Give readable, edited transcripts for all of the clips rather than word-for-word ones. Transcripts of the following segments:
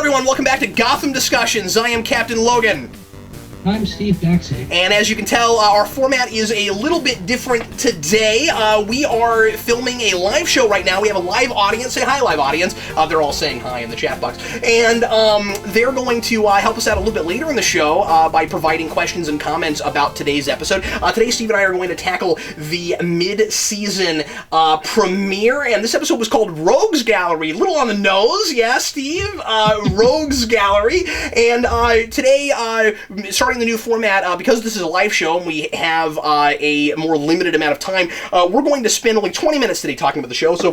everyone, welcome back to Gotham Discussions. I am Captain Logan. I'm Steve Baxi. And as you can tell, our format is a little bit different today. We are filming a live show right now. We have a live audience. Say hi, live audience. They're all saying hi in the chat box. And they're going to help us out a little bit later in the show by providing questions and comments about today's episode. Today, Steve and I are going to tackle the mid-season premiere. And this episode was called Rogues Gallery. A little on the nose, yeah, Steve? Rogues Gallery. And today, starting the new format, because this is a live show and we have a more limited amount of time, we're going to spend only 20 minutes today talking about the show. So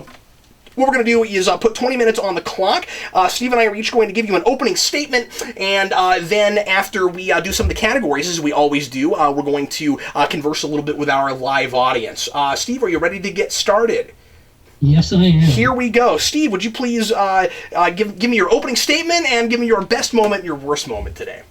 what we're going to do is put 20 minutes on the clock. Steve and I are each going to give you an opening statement, and then after we do some of the categories, as we always do, we're going to converse a little bit with our live audience. Steve, are you ready to get started? Yes, I am. Here we go. Steve, would you please give me your opening statement and give me your best moment and your worst moment today?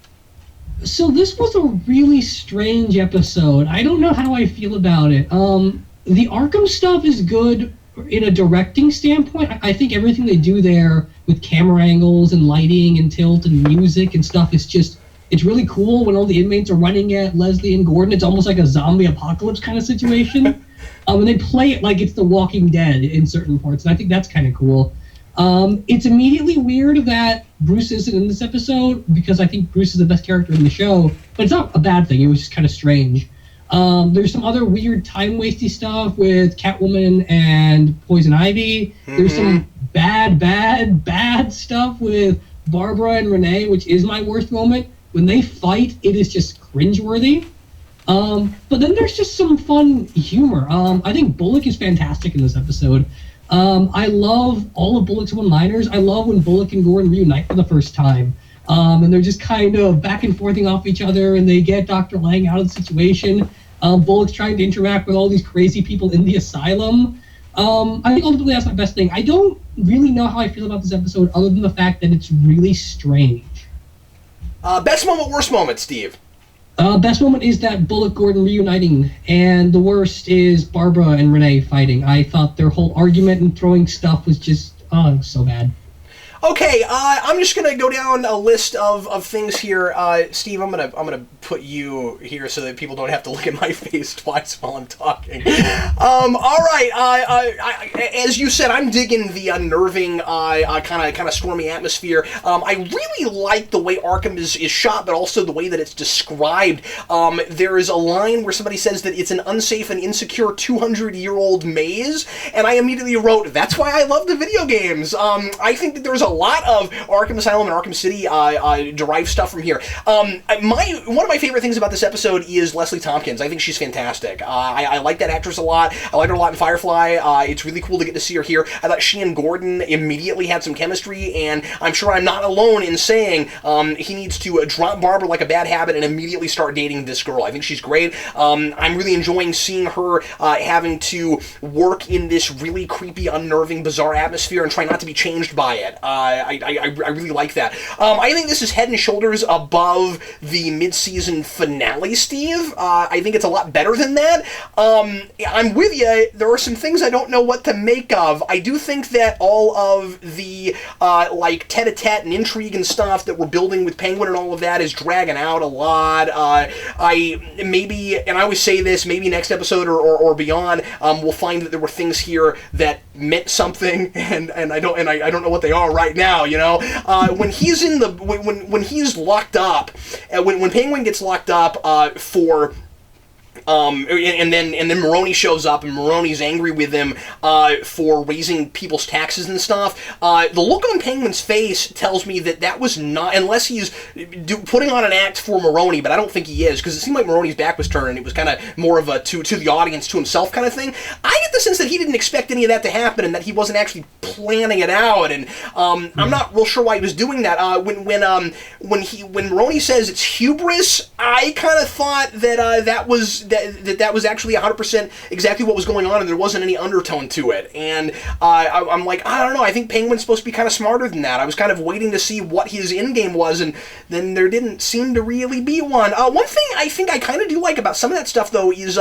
So this was a really strange episode. I don't know how I feel about it. The Arkham stuff is good in a directing standpoint. I think everything they do there with camera angles and lighting and tilt and music and stuff is just, it's really cool when all the inmates are running at Leslie and Gordon. It's almost like a zombie apocalypse kind of situation. And they play it like it's The Walking Dead in certain parts, and I think that's kind of cool. It's immediately weird that Bruce isn't in this episode, because I think Bruce is the best character in the show, but it's not a bad thing. It was just kind of strange. There's some other weird time-wasty stuff with Catwoman and Poison Ivy. Mm-hmm. There's some bad stuff with Barbara and Renee, which is my worst moment. When they fight, it is just cringeworthy. But then there's just some fun humor. I think Bullock is fantastic in this episode. I love all of Bullock's one-liners. I love when Bullock and Gordon reunite for the first time. And they're just kind of back and forthing off each other, and they get Dr. Lang out of the situation. Bullock's trying to interact with all these crazy people in the asylum. I think ultimately that's my best thing. I don't really know how I feel about this episode other than the fact that it's really strange. Best moment, worst moment, Steve? Best moment is that Bullock-Gordon reuniting, and the worst is Barbara and Renee fighting. I thought their whole argument and throwing stuff was just, so bad. Okay, I'm just gonna go down a list of things here. Steve, I'm gonna put you here so that people don't have to look at my face twice while I'm talking. All right. As you said, I'm digging the unnerving, kind of stormy atmosphere. I really like the way Arkham is shot, but also the way that it's described. There is a line where somebody says that it's an unsafe and insecure 200-year-old maze, and I immediately wrote, "That's why I love the video games." I think that there's a lot of Arkham Asylum and Arkham City derived stuff from here. One of my favorite things about this episode is Leslie Tompkins. I think she's fantastic. I like that actress a lot. I like her a lot in Firefly. It's really cool to get to see her here. I thought she and Gordon immediately had some chemistry, and I'm sure I'm not alone in saying he needs to drop Barbara like a bad habit and immediately start dating this girl. I think she's great. I'm really enjoying seeing her having to work in this really creepy, unnerving, bizarre atmosphere and try not to be changed by it. I really like that. I think this is head and shoulders above the mid-season finale, Steve. I think it's a lot better than that. I'm with you. There are some things I don't know what to make of. I do think that all of the tete-a-tete and intrigue and stuff that we're building with Penguin and all of that is dragging out a lot. And I always say this, maybe next episode or beyond, we'll find that there were things here that meant something, and I don't know what they are right now. You know, when he's in the when he's locked up, when Penguin gets locked up for. And then Maroney shows up, and Maroney's angry with him for raising people's taxes and stuff. The look on Penguin's face tells me that was not, unless he's putting on an act for Maroney, but I don't think he is, because it seemed like Maroney's back was turned, and it was kind of more of a to the audience, to himself kind of thing. I get the sense that he didn't expect any of that to happen, and that he wasn't actually planning it out, and I'm not real sure why he was doing that. When Maroney says it's hubris, I kind of thought that that was actually 100% exactly what was going on, and there wasn't any undertone to it. And I'm like, I don't know, I think Penguin's supposed to be kind of smarter than that. I was kind of waiting to see what his end game was, and then there didn't seem to really be one. One thing I think I kind of do like about some of that stuff, though, is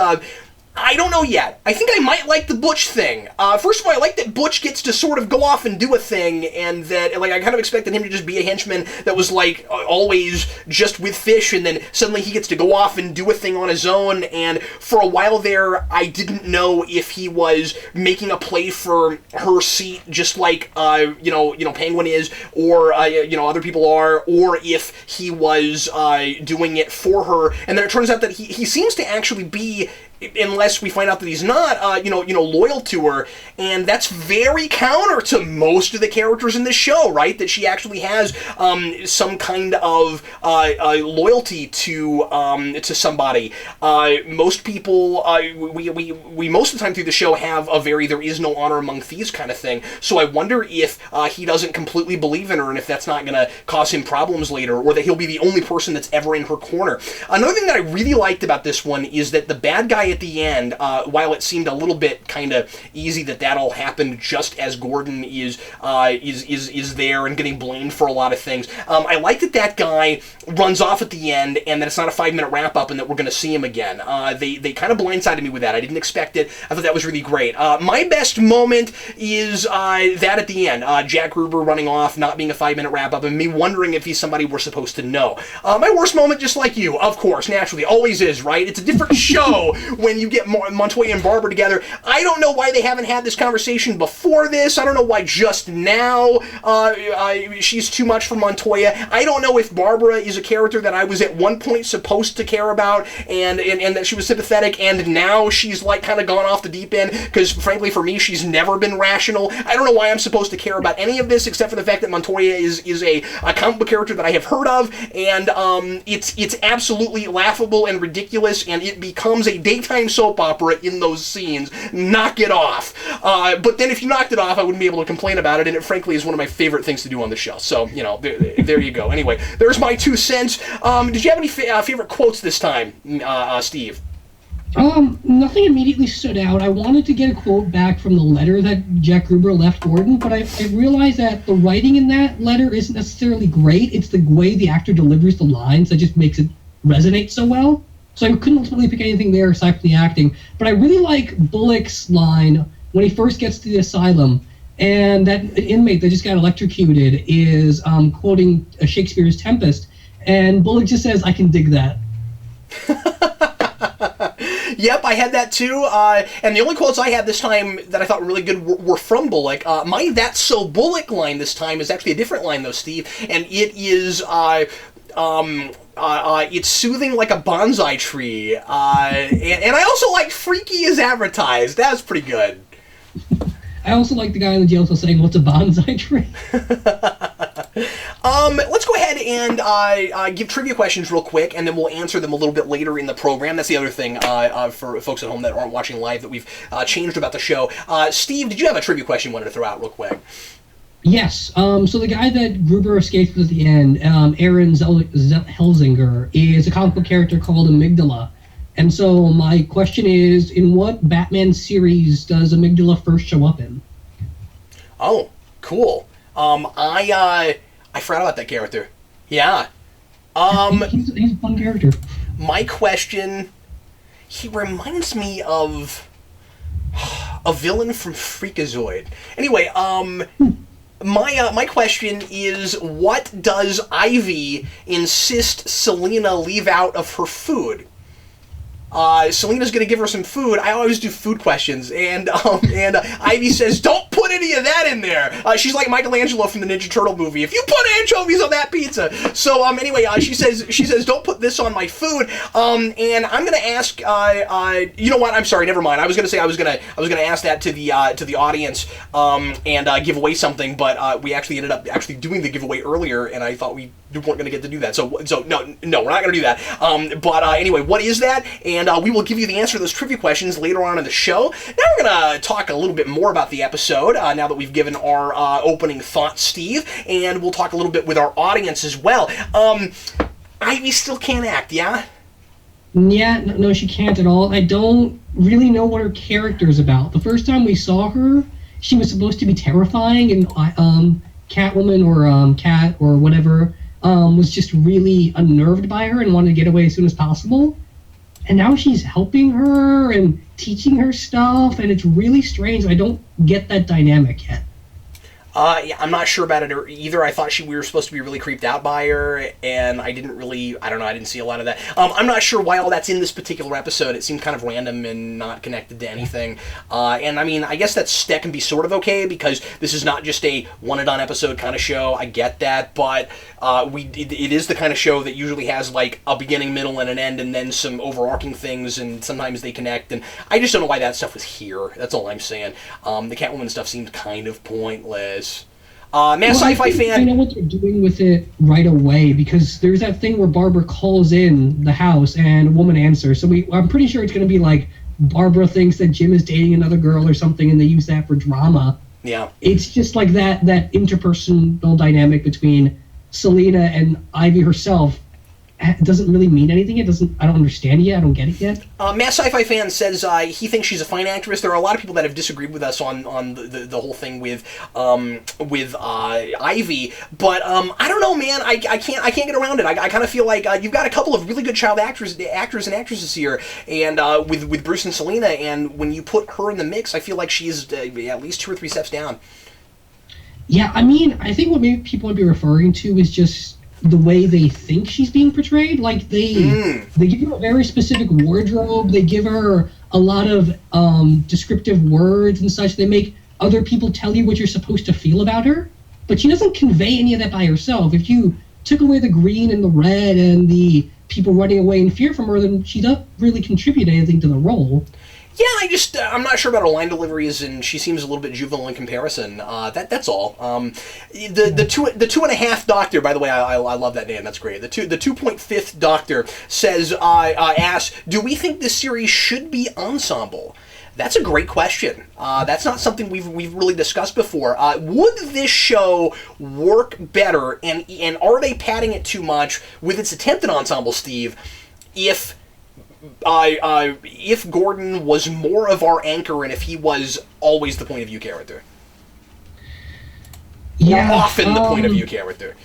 I don't know yet. I think I might like the Butch thing. First of all, I like that Butch gets to sort of go off and do a thing, and that, like, I kind of expected him to just be a henchman that was, like, always just with Fish, and then suddenly he gets to go off and do a thing on his own, and for a while there, I didn't know if he was making a play for her seat, just like, Penguin is, or, other people are, or if he was doing it for her, and then it turns out that he seems to actually be, unless we find out that he's not, loyal to her, and that's very counter to most of the characters in this show, right? That she actually has some kind of loyalty to somebody. Most people, we most of the time through the show have a very there is no honor among thieves kind of thing. So I wonder if he doesn't completely believe in her, and if that's not going to cause him problems later, or that he'll be the only person that's ever in her corner. Another thing that I really liked about this one is that the bad guy at the end, while it seemed a little bit kind of easy that all happened just as Gordon is there and getting blamed for a lot of things, I like that guy runs off at the end, and that it's not a 5-minute wrap-up and that we're going to see him again. They kind of blindsided me with that. I didn't expect it. I thought that was really great. My best moment is that at the end. Jack Gruber running off, not being a 5-minute wrap-up, and me wondering if he's somebody we're supposed to know. My worst moment, just like you, of course, naturally, always is, right? It's a different show when you get Montoya and Barbara together. I don't know why they haven't had this conversation before this. I don't know why just now she's too much for Montoya. I don't know if Barbara is a character that I was at one point supposed to care about and that she was sympathetic, and now she's like kind of gone off the deep end, because frankly for me she's never been rational. I don't know why I'm supposed to care about any of this except for the fact that Montoya is a comic book character that I have heard of, and it's absolutely laughable and ridiculous, and it becomes a daytime soap opera in those scenes. Knock it off. But then if you knocked it off, I wouldn't be able to complain about it, and it frankly is one of my favorite things to do on the show. So, there you go. Anyway, there's my 2 cents. Did you have any favorite quotes this time, Steve? Nothing immediately stood out. I wanted to get a quote back from the letter that Jack Gruber left Gordon, but I realized that the writing in that letter isn't necessarily great. It's the way the actor delivers the lines that just makes it resonate so well. So I couldn't ultimately pick anything there aside from the acting. But I really like Bullock's line when he first gets to the asylum, and that inmate that just got electrocuted is quoting Shakespeare's Tempest, and Bullock just says, "I can dig that." Yep, I had that too, and the only quotes I had this time that I thought were really good were from Bullock. My "That's So Bullock" line this time is actually a different line though, Steve, and it is, it's soothing like a bonsai tree, and I also like "freaky as advertised." That was pretty good. I also like the guy in the jail cell saying, "What's a bonsai tree?" Let's go ahead and give trivia questions real quick, and then we'll answer them a little bit later in the program. That's the other thing for folks at home that aren't watching live that we've changed about the show. Steve, did you have a trivia question you wanted to throw out real quick? Yes. So the guy that Gruber escapes with at the end, Aaron Helsinger, is a comic book character called Amygdala. And so my question is, in what Batman series does Amygdala first show up in? Oh, cool. I forgot about that character. Yeah. He's a fun character. My question, he reminds me of a villain from Freakazoid. Anyway, my question is, what does Ivy insist Selina leave out of her food? Selena's gonna give her some food. I always do food questions, and Ivy says, "Don't put any of that in there." She's like Michelangelo from the Ninja Turtle movie. If you put anchovies on that pizza, so anyway, she says, "Don't put this on my food." And I'm gonna ask, you know what? I'm sorry, never mind. I was gonna ask that to the audience, and give away something, but we actually ended up doing the giveaway earlier, and I thought we weren't gonna get to do that. So no, we're not gonna do that. But anyway, what is that? And we will give you the answer to those trivia questions later on in the show. Now we're going to talk a little bit more about the episode, now that we've given our opening thoughts, Steve, and we'll talk a little bit with our audience as well. Ivy still can't act, yeah? Yeah, no, she can't at all. I don't really know what her character's about. The first time we saw her, she was supposed to be terrifying, and Catwoman or Cat or whatever was just really unnerved by her and wanted to get away as soon as possible. and now she's helping her and teaching her stuff, and it's really strange. I don't get that dynamic yet. Yeah, I'm not sure about it either. I thought we were supposed to be really creeped out by her, and I didn't see a lot of that. I'm not sure why all that's in this particular episode. It seemed kind of random and not connected to anything. And I mean, I guess that can be sort of okay, because this is not just a one-and-done episode kind of show. I get that, but it is the kind of show that usually has like a beginning, middle, and an end, and then some overarching things, and sometimes they connect, and I just don't know why that stuff was here. That's all I'm saying. The Catwoman stuff seemed kind of pointless. Sci-Fi fan. I know what they're doing with it right away, because there's that thing where Barbara calls in the house and a woman answers. So I'm pretty sure it's going to be like Barbara thinks that Jim is dating another girl or something, and they use that for drama. Yeah. It's just like that interpersonal dynamic between Selina and Ivy herself. It doesn't really mean anything. I don't understand it yet. I don't get it yet. Mass Sci-Fi Fan says he thinks she's a fine actress. There are a lot of people that have disagreed with us on the whole thing with Ivy, but I don't know, man. I can't get around it. I kind of feel like you've got a couple of really good child actors and actresses here, and with Bruce and Selina, and when you put her in the mix, I feel like she's at least 2 or 3 steps down. Yeah, I mean, I think what maybe people would be referring to is just the way they think she's being portrayed. Like they give her a very specific wardrobe. They give her a lot of descriptive words and such. They make other people tell you what you're supposed to feel about her, but she doesn't convey any of that by herself. If you took away the green and the red and the people running away in fear from her, then she doesn't really contribute anything to the role. Yeah, I'm not sure about her line deliveries, and she seems a little bit juvenile in comparison. That's all. The 2.5 Doctor, by the way, I love that name. That's great. The 2.5 Doctor says, asks, do we think this series should be ensemble? That's a great question. That's not something we've really discussed before. Would this show work better, and are they padding it too much with its attempt at ensemble, Steve, if Gordon was more of our anchor and if he was always the point of view character? Yeah, or often the point of view character.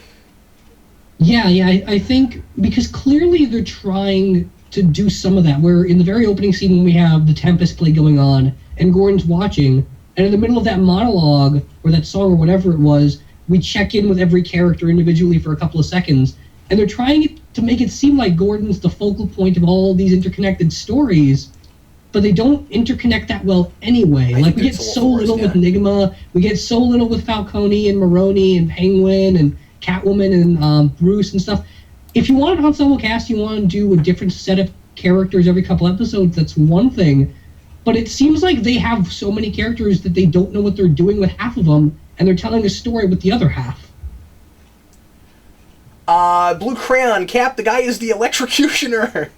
Yeah, I think because clearly they're trying to do some of that, where in the very opening scene when we have the Tempest play going on and Gordon's watching, and in the middle of that monologue or that song or whatever it was, we check in with every character individually for a couple of seconds, and they're trying to make it seem like Gordon's the focal point of all these interconnected stories, but they don't interconnect that well anyway. Like, we get so little with Enigma, we get so little with Falcone and Maroni and Penguin and Catwoman and Bruce and stuff. If you want an ensemble cast, you want to do a different set of characters every couple episodes, that's one thing. But it seems like they have so many characters that they don't know what they're doing with half of them, and they're telling a story with the other half. Blue Crayon, Cap, the guy is the electrocutioner.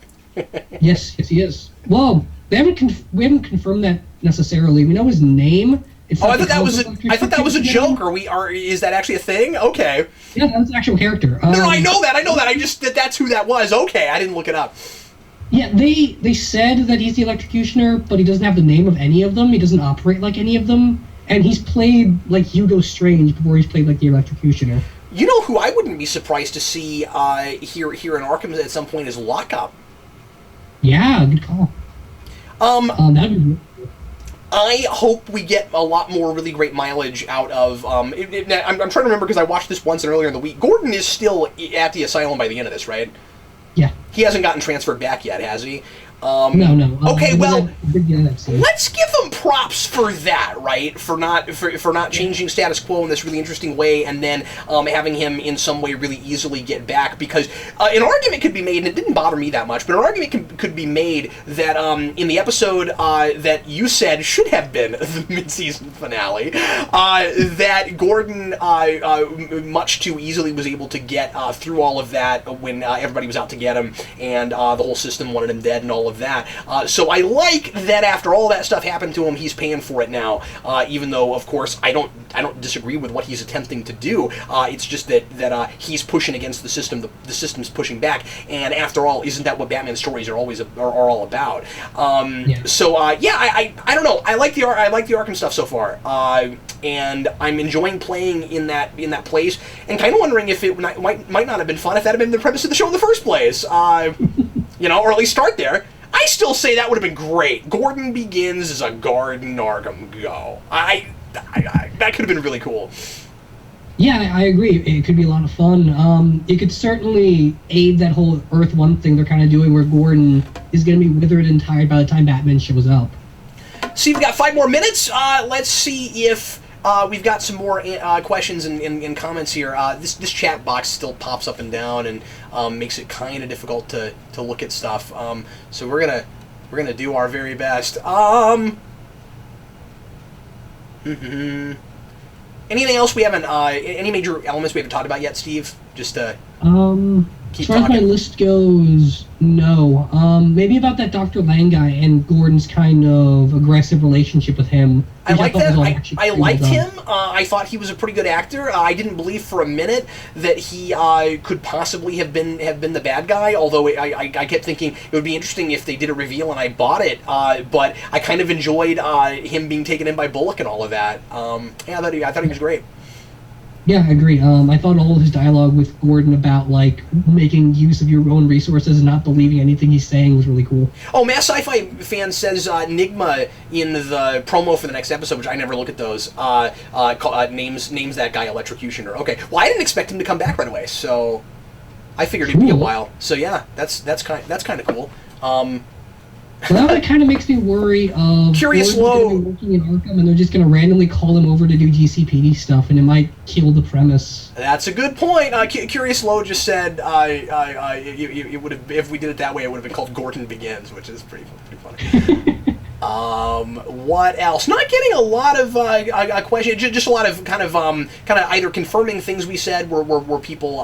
Yes, he is. Well, we haven't confirmed that necessarily. We know his name. I thought that was a joke. Is that actually a thing? Okay. Yeah, that's an actual character. No, I know that. I just that's who that was. Okay, I didn't look it up. Yeah, they said that he's the electrocutioner, but he doesn't have the name of any of them. He doesn't operate like any of them, and he's played like Hugo Strange before he's played like the electrocutioner. You know who I wouldn't be surprised to see here in Arkham at some point is Lockup. Yeah, good call. That'd be really cool. I hope we get a lot more really great mileage out of... I'm trying to remember because I watched this once and earlier in the week. Gordon is still at the asylum by the end of this, right? Yeah. He hasn't gotten transferred back yet, has he? No. Okay, well, let's give them props for that, right? For not changing status quo in this really interesting way, and then having him in some way really easily get back. Because an argument could be made, and it didn't bother me that much, but an argument could be made that in the episode that you said should have been the mid-season finale, that Gordon much too easily was able to get through all of that when everybody was out to get him, and the whole system wanted him dead and all of that. So I like that after all that stuff happened to him, he's paying for it now. Even though, of course, I don't disagree with what he's attempting to do. It's just that he's pushing against the system. The system's pushing back. And after all, isn't that what Batman stories are all about? So I don't know. I like the Arkham stuff so far, and I'm enjoying playing in that place. And kind of wondering if it might not have been fun if that had been the premise of the show in the first place. Or at least start there. I still say that would have been great. Gordon Begins as a guard in Arkham Go. That could have been really cool. Yeah, I agree. It could be a lot of fun. It could certainly aid that whole Earth 1 thing they're kind of doing, where Gordon is going to be withered and tired by the time Batman shows up. See, we've got 5 more minutes. Let's see if we've got some more questions and comments here. This chat box still pops up and down and makes it kind of difficult to look at stuff. So we're gonna do our very best. Anything else we haven't? Any major elements we haven't talked about yet, Steve? Just keep as far talking. as my list goes, no. Maybe about that Dr. Lang guy and Gordon's kind of aggressive relationship with him. I like that. I liked well him. I thought he was a pretty good actor. I didn't believe for a minute that he could possibly have been the bad guy. Although I kept thinking it would be interesting if they did a reveal and I bought it. But I kind of enjoyed him being taken in by Bullock and all of that. Yeah, I thought he was great. Yeah, I agree. I thought all of his dialogue with Gordon about, like, making use of your own resources and not believing anything he's saying was really cool. Oh, Mass Sci-Fi Fan says Nigma in the promo for the next episode, which I never look at those, names that guy Electrocutioner. Okay, well, I didn't expect him to come back right away, so I figured it'd be a while. So yeah, that's kind of cool. Well, that kind of makes me worry of Curious Low working in Arkham, and they're just going to randomly call him over to do GCPD stuff, and it might kill the premise. That's a good point. Curious Low just said it would have, if we did it that way, it would have been called Gordon Begins, which is pretty funny. What else? Not getting a lot of questions. Just a lot of kind of either confirming things we said, where people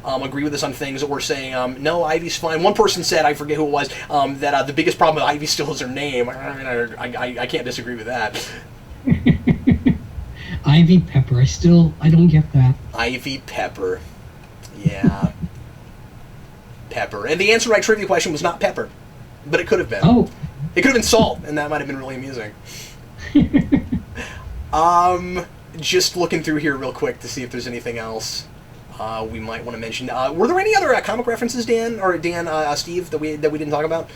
agree with us on things, or saying no, Ivy's fine. One person said, I forget who it was, that the biggest problem with Ivy still is her name. I can't disagree with that. Ivy Pepper. I don't get that. Ivy Pepper. Yeah. Pepper. And the answer to my trivia question was not pepper, but it could have been. Oh. It could have been salt, and that might have been really amusing. Just looking through here real quick to see if there's anything else we might want to mention. Were there any other comic references, Steve, that we didn't talk about?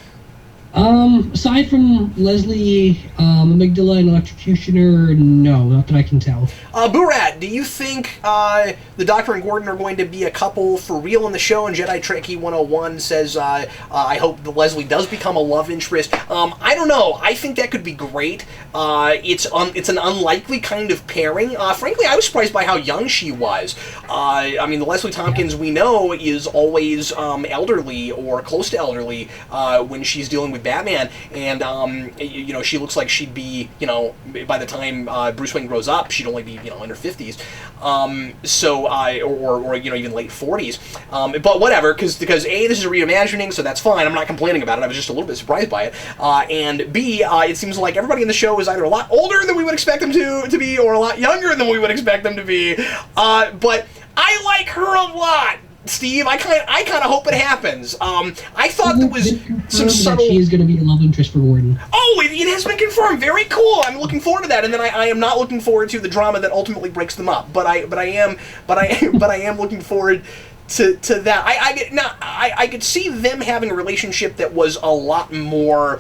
Aside from Leslie, Amygdala, and Electrocutioner, no, not that I can tell. Boorat, do you think the Doctor and Gordon are going to be a couple for real in the show? And Jedi Trekkie 101 says, I hope that Leslie does become a love interest. I don't know. I think that could be great. It's an unlikely kind of pairing. Frankly, I was surprised by how young she was. I mean, the Leslie Tompkins we know is always elderly or close to elderly when she's dealing with Batman, and she looks like she'd be, by the time Bruce Wayne grows up, she'd only be, in her 50s, or even late 40s. But whatever, because A, this is a reimagining, so that's fine. I'm not complaining about it. I was just a little bit surprised by it. And B, it seems like everybody in the show is either a lot older than we would expect them to be, or a lot younger than we would expect them to be. But I like her a lot. Steve, I kind of hope it happens. I thought there was some subtle. That she is going to be a love interest for Gordon. Oh, it has been confirmed. Very cool. I'm looking forward to that. And then I am not looking forward to the drama that ultimately breaks them up. But I am looking forward to that. I could see them having a relationship that was a lot more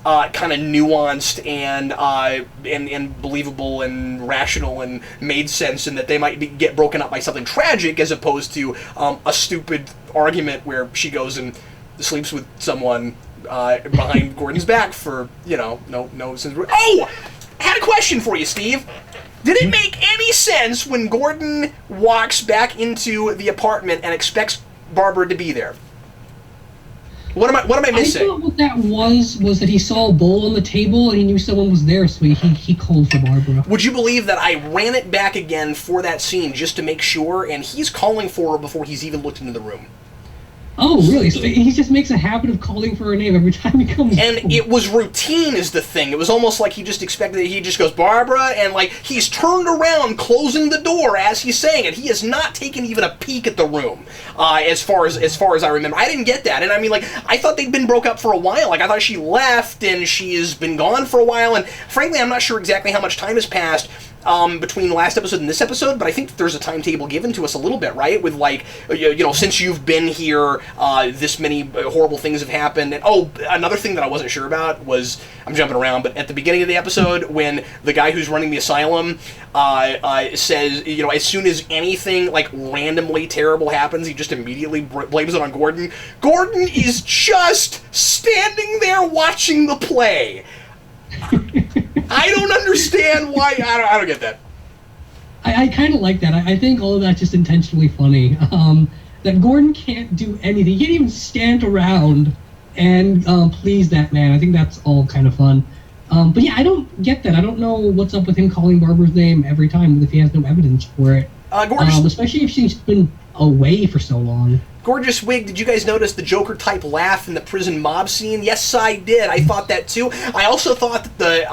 kind of nuanced and believable and rational and made sense, and that they might get broken up by something tragic as opposed to a stupid argument where she goes and sleeps with someone behind Gordon's back for no sense. Oh, I had a question for you, Steve. Did it make any sense when Gordon walks back into the apartment and expects Barbara to be there? What am I missing? I thought what that was that he saw a bowl on the table and he knew someone was there, so he called for Barbara. Would you believe that I ran it back again for that scene just to make sure, and he's calling for her before he's even looked into the room. Oh, really? So he just makes a habit of calling for her name every time he comes And home. it was routine is the thing. It was almost like he just expected it. He just goes, Barbara, and he's turned around, closing the door as he's saying it. He has not taken even a peek at the room, as far as I remember. I didn't get that. And I mean, I thought they'd been broke up for a while. I thought she left, and she's been gone for a while. And frankly, I'm not sure exactly how much time has passed between the last episode and this episode, but I think there's a timetable given to us a little bit, right? With like, since you've been here, this many horrible things have happened. And another thing that I wasn't sure about was, I'm jumping around, but at the beginning of the episode, when the guy who's running the asylum says, as soon as anything like randomly terrible happens, he just immediately blames it on Gordon. Gordon is just standing there watching the play. I don't understand why. I don't get that. I kind of like that. I think all of that's just intentionally funny. That Gordon can't do anything. He can't even stand around and please that man. I think that's all kind of fun. But yeah, I don't get that. I don't know what's up with him calling Barbara's name every time if he has no evidence for it. Especially if she's been away for so long. Gorgeous Wig, did you guys notice the Joker-type laugh in the prison mob scene? Yes, I did. I thought that too. I also thought that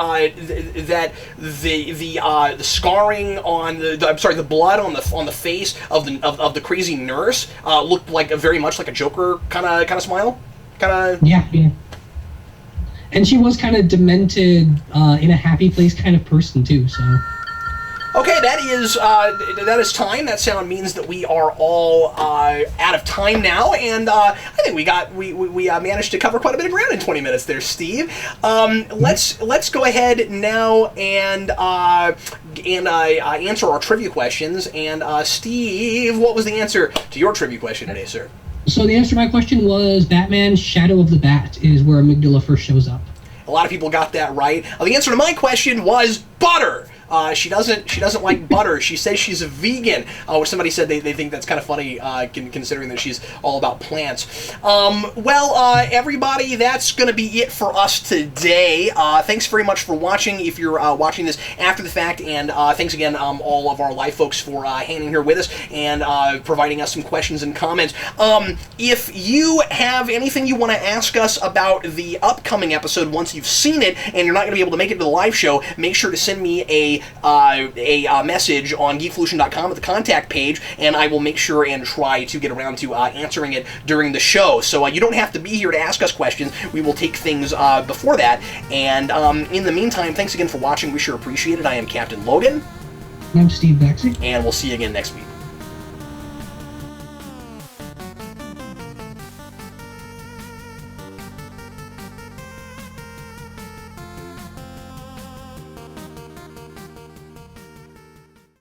the scarring on the blood on the face of the crazy nurse looked like very much like a Joker kind of smile. Yeah. And she was kind of demented, in a happy place kind of person too. So. Okay, that is time. That sound means that we are all out of time now, and I think we managed to cover quite a bit of ground in 20 minutes there, Steve. Let's go ahead now and answer our trivia questions. And Steve, what was the answer to your trivia question today, sir? So the answer to my question was Batman's Shadow of the Bat is where Amygdala first shows up. A lot of people got that right. The answer to my question was butter. She doesn't like butter. She says she's a vegan. Which somebody said they think that's kind of funny, considering that she's all about plants. Everybody, that's going to be it for us today. Thanks very much for watching. If you're watching this after the fact, and thanks again, all of our live folks for hanging here with us and providing us some questions and comments. If you have anything you want to ask us about the upcoming episode once you've seen it, and you're not going to be able to make it to the live show, make sure to send me a message on Geekvolution.com at the contact page, and I will make sure and try to get around to answering it during the show. So you don't have to be here to ask us questions. We will take things before that. And in the meantime, thanks again for watching. We sure appreciate it. I am Captain Logan. I'm Steve Baxi. And we'll see you again next week.